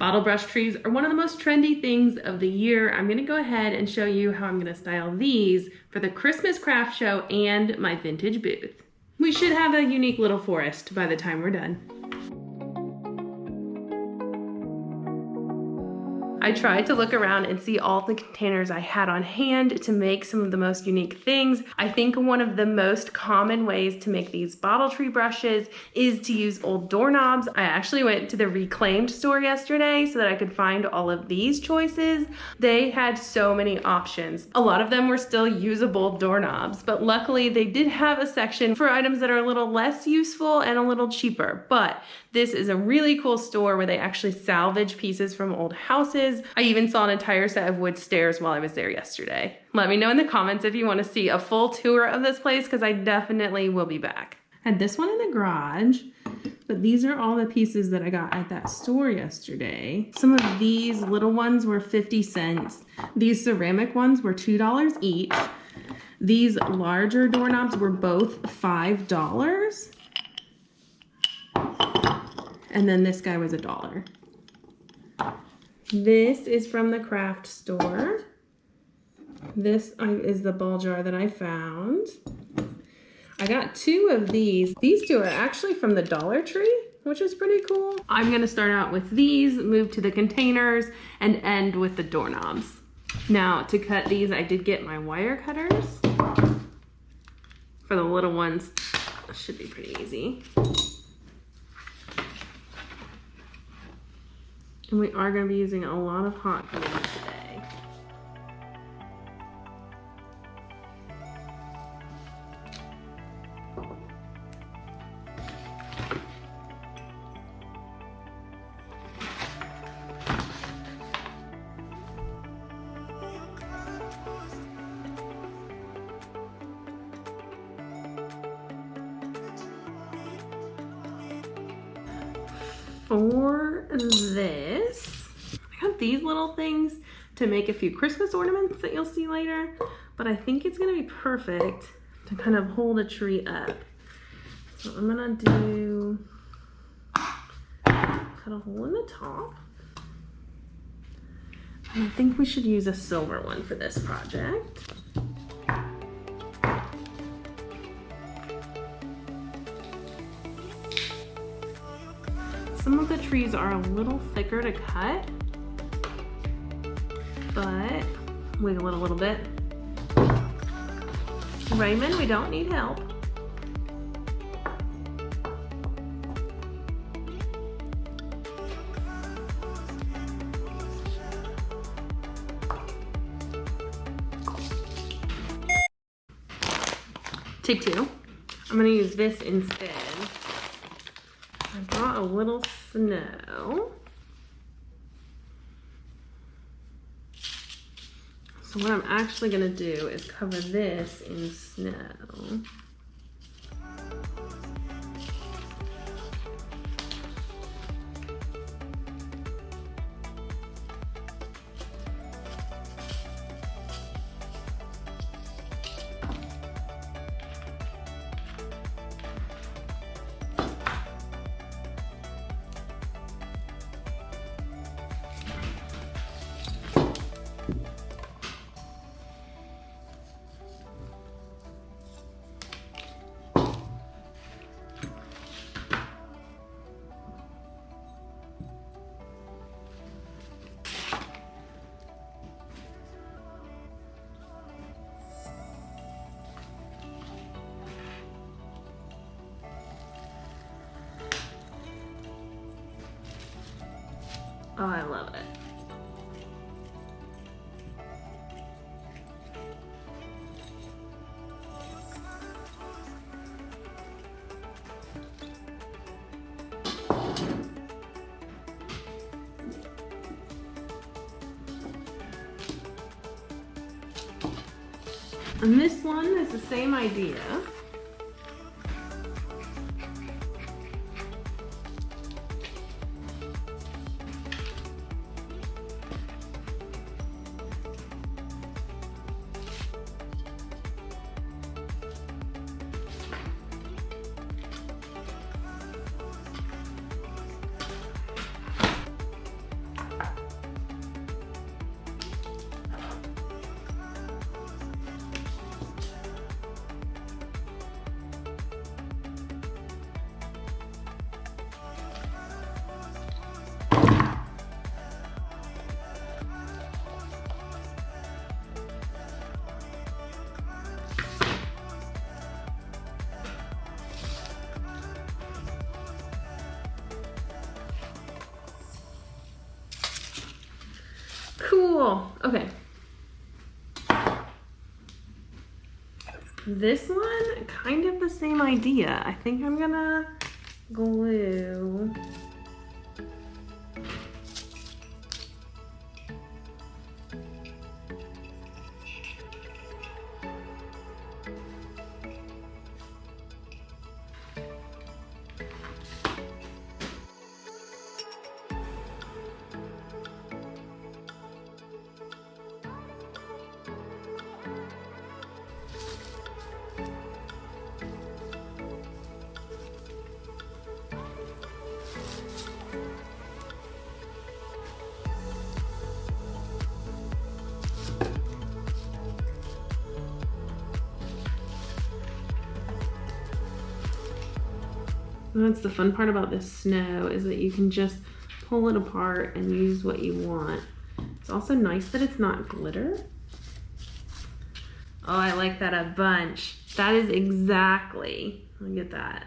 Bottle brush trees are one of the most trendy things of the year. I'm gonna go ahead and show you how I'm gonna style these for the Christmas craft show and my vintage booth. We should have a unique little forest by the time we're done. I tried to look around and see all the containers I had on hand to make some of the most unique things. I think one of the most common ways to make these bottle tree brushes is to use old doorknobs. I actually went to the reclaimed store yesterday so that I could find all of these choices. They had so many options. A lot of them were still usable doorknobs, but luckily they did have a section for items that are a little less useful and a little cheaper. But this is a really cool store where they actually salvage pieces from old houses. I even saw an entire set of wood stairs while I was there yesterday. Let me know in the comments if you want to see a full tour of this place, because I definitely will be back. I had this one in the garage, but these are all the pieces that I got at that store yesterday. Some of these little ones were 50 cents. These ceramic ones were $2 each. These larger doorknobs were both $5. And then this guy was $1. This is from the craft store. This is the ball jar that I found. I got 2 of these. These 2 are actually from the Dollar Tree, which is pretty cool. I'm gonna start out with these, move to the containers, and end with the doorknobs. Now, to cut these, I did get my wire cutters. For the little ones, it should be pretty easy. And we are going to be using a lot of hot glue today. For this, I got these little things to make a few Christmas ornaments that you'll see later, but I think it's gonna be perfect to kind of hold a tree up. So I'm gonna cut a hole in the top. And I think we should use a silver one for this project. Some of the trees are a little thicker to cut, but wiggle it a little bit. Raymond, we don't need help. Take 2. I'm gonna use this instead. I brought a little snow. So what I'm actually gonna do is cover this in snow. Oh, I love it. And this one is the same idea. cool. Okay. This one, kind of the same idea. I think I'm gonna glue. That's the fun part about this snow, is that you can just pull it apart and use what you want. It's also nice that it's not glitter. Oh, I like that a bunch. That is exactly, look at that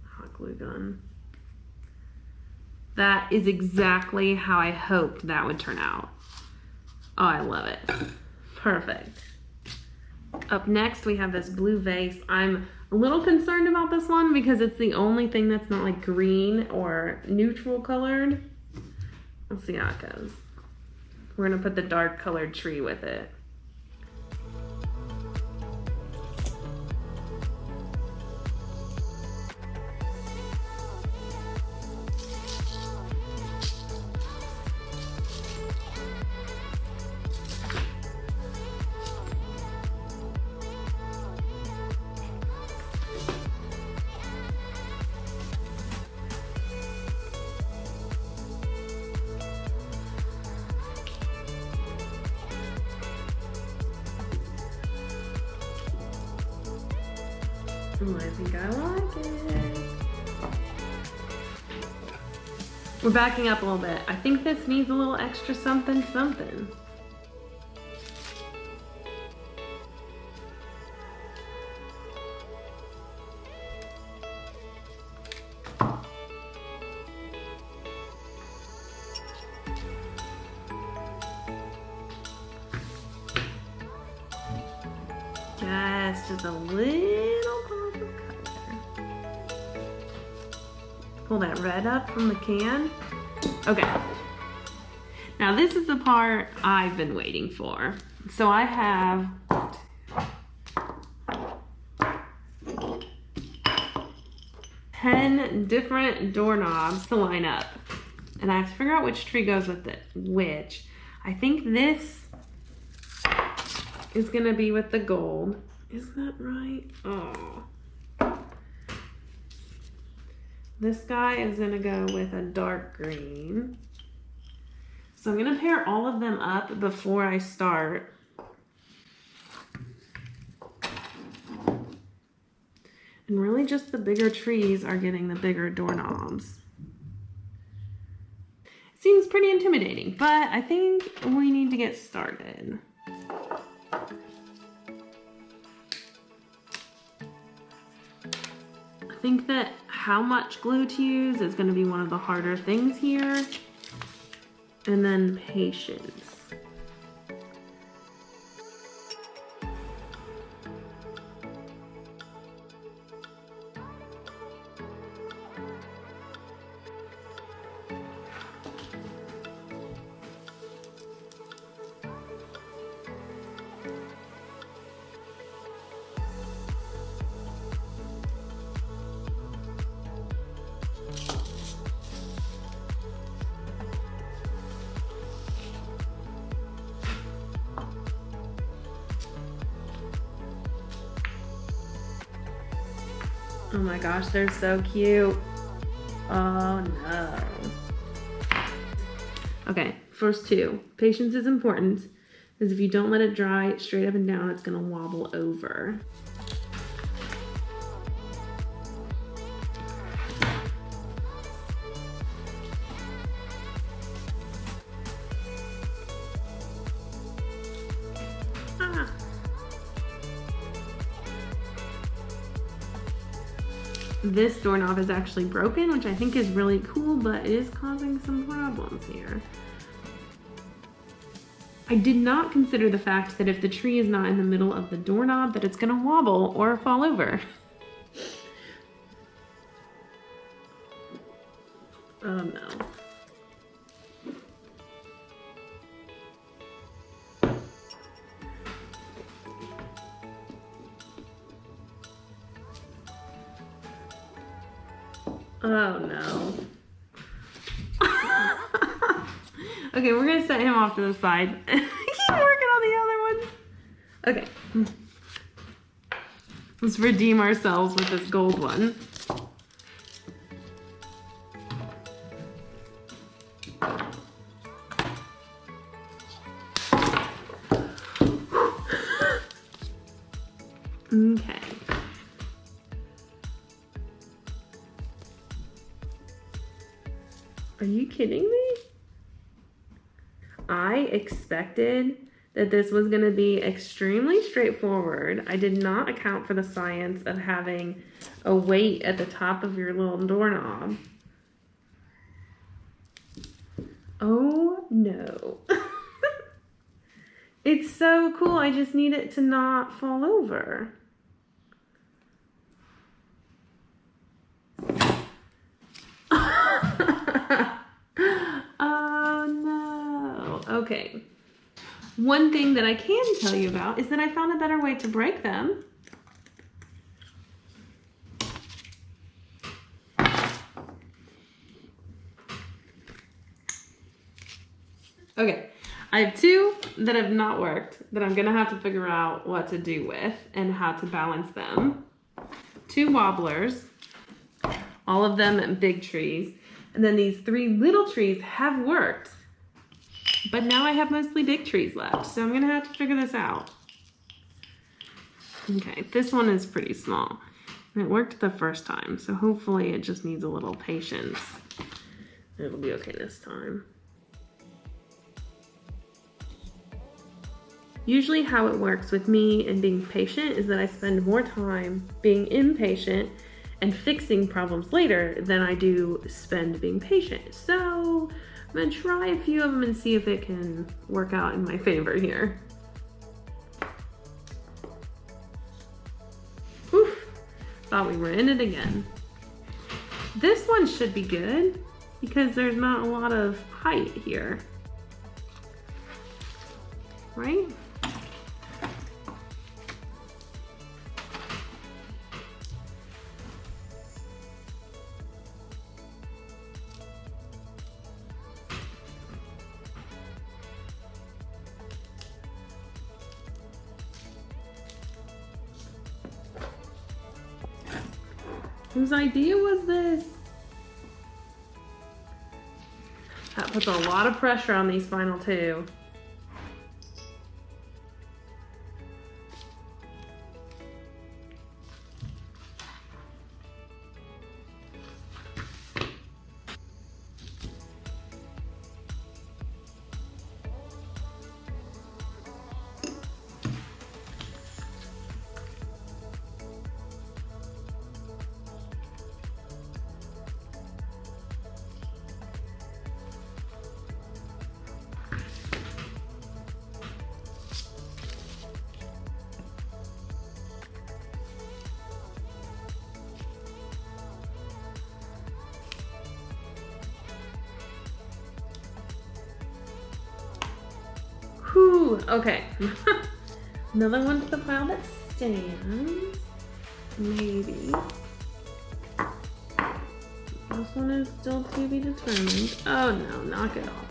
hot glue gun. That is exactly how I hoped that would turn out. Oh, I love it. Perfect. Up next, we have this blue vase. I'm a little concerned about this one because it's the only thing that's not like green or neutral colored. Let's see how it goes. We're gonna put the dark colored tree with it. Oh, I think I like it. We're backing up a little bit. I think this needs a little extra something. Yes, just a little pop of color. Pull that red up from the can. Okay. Now this is the part I've been waiting for. So I have ten different doorknobs to line up. And I have to figure out which tree goes with it. Which. I think this is gonna be with the gold. Is that right? Oh. This guy is gonna go with a dark green. So I'm gonna pair all of them up before I start. And really just the bigger trees are getting the bigger doorknobs. It seems pretty intimidating, but I think we need to get started. I think that how much glue to use is going to be one of the harder things here. And then patience. Oh my gosh, they're so cute. Oh no. Okay, first two. Patience is important, because if you don't let it dry straight up and down, it's gonna wobble over. This doorknob is actually broken, which I think is really cool, but it is causing some problems here. I did not consider the fact that if the tree is not in the middle of the doorknob, that it's gonna wobble or fall over. Oh no. Oh no. Okay, we're gonna set him off to the side. Keep working on the other ones. Okay. Let's redeem ourselves with this gold one. Okay. Are you kidding me? I expected that this was going to be extremely straightforward. I did not account for the science of having a weight at the top of your little doorknob. Oh no. It's so cool. I just need it to not fall over. Oh no. Okay. One thing that I can tell you about is that I found a better way to break them. Okay, I have two that have not worked that I'm gonna have to figure out what to do with and how to balance them. Two wobblers, all of them big trees, and then these three little trees have worked. But now I have mostly big trees left, so I'm gonna have to figure this out. Okay, this one is pretty small. It worked the first time, so hopefully it just needs a little patience. It'll be okay this time. Usually how it works with me and being patient is that I spend more time being impatient and fixing problems later than I do spend being patient. So I'm gonna try a few of them and see if it can work out in my favor here. Whew, thought we were in it again. This one should be good because there's not a lot of height here, right? Whose idea was this? That puts a lot of pressure on these final two. Whew, okay. Another one to the pile that stands. Maybe. This one is still to be determined. Oh no, knock it off.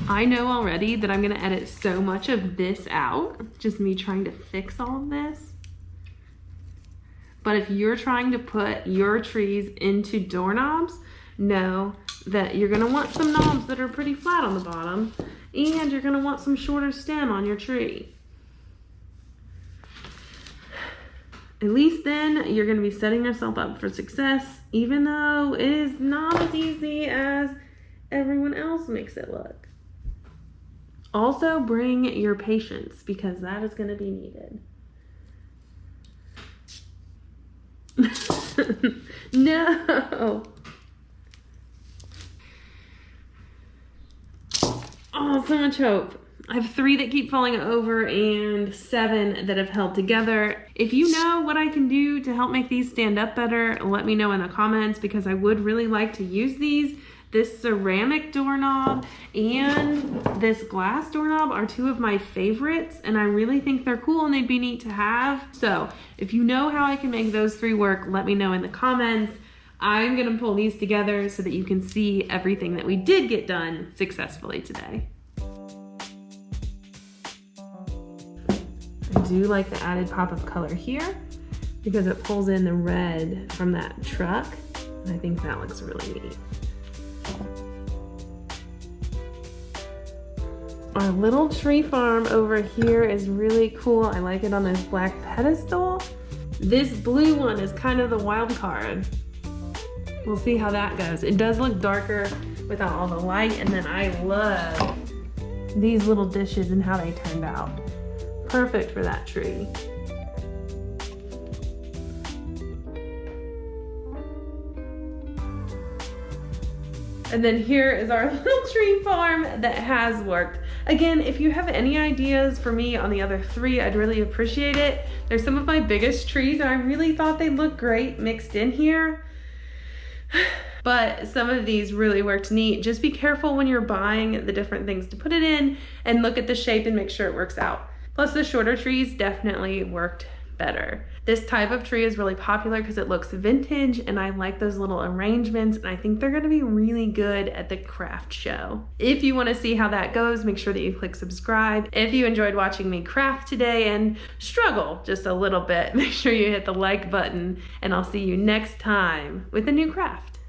I know already that I'm gonna edit so much of this out, just me trying to fix all of this. But if you're trying to put your trees into doorknobs, know that you're gonna want some knobs that are pretty flat on the bottom, and you're gonna want some shorter stem on your tree. At least then you're gonna be setting yourself up for success, even though it is not as easy as everyone else makes it look. Also bring your patience because that is gonna be needed. No. Oh, so much hope. I have 3 that keep falling over and 7 that have held together. If you know what I can do to help make these stand up better, let me know in the comments because I would really like to use these. This ceramic doorknob and this glass doorknob are 2 of my favorites, and I really think they're cool and they'd be neat to have. So if you know how I can make those 3 work, let me know in the comments. I'm gonna pull these together so that you can see everything that we did get done successfully today. I do like the added pop of color here because it pulls in the red from that truck. And I think that looks really neat. Our little tree farm over here is really cool. I like it on this black pedestal. This blue one is kind of the wild card. We'll see how that goes. It does look darker without all the light, and then I love these little dishes and how they turned out. Perfect for that tree. And then here is our little tree farm that has worked. Again, if you have any ideas for me on the other 3, I'd really appreciate it. They're some of my biggest trees and I really thought they'd look great mixed in here. But some of these really worked neat. Just be careful when you're buying the different things to put it in and look at the shape and make sure it works out. Plus the shorter trees definitely worked better. This type of tree is really popular because it looks vintage and I like those little arrangements and I think they're gonna be really good at the craft show. If you wanna see how that goes, make sure that you click subscribe. If you enjoyed watching me craft today and struggle just a little bit, make sure you hit the like button and I'll see you next time with a new craft.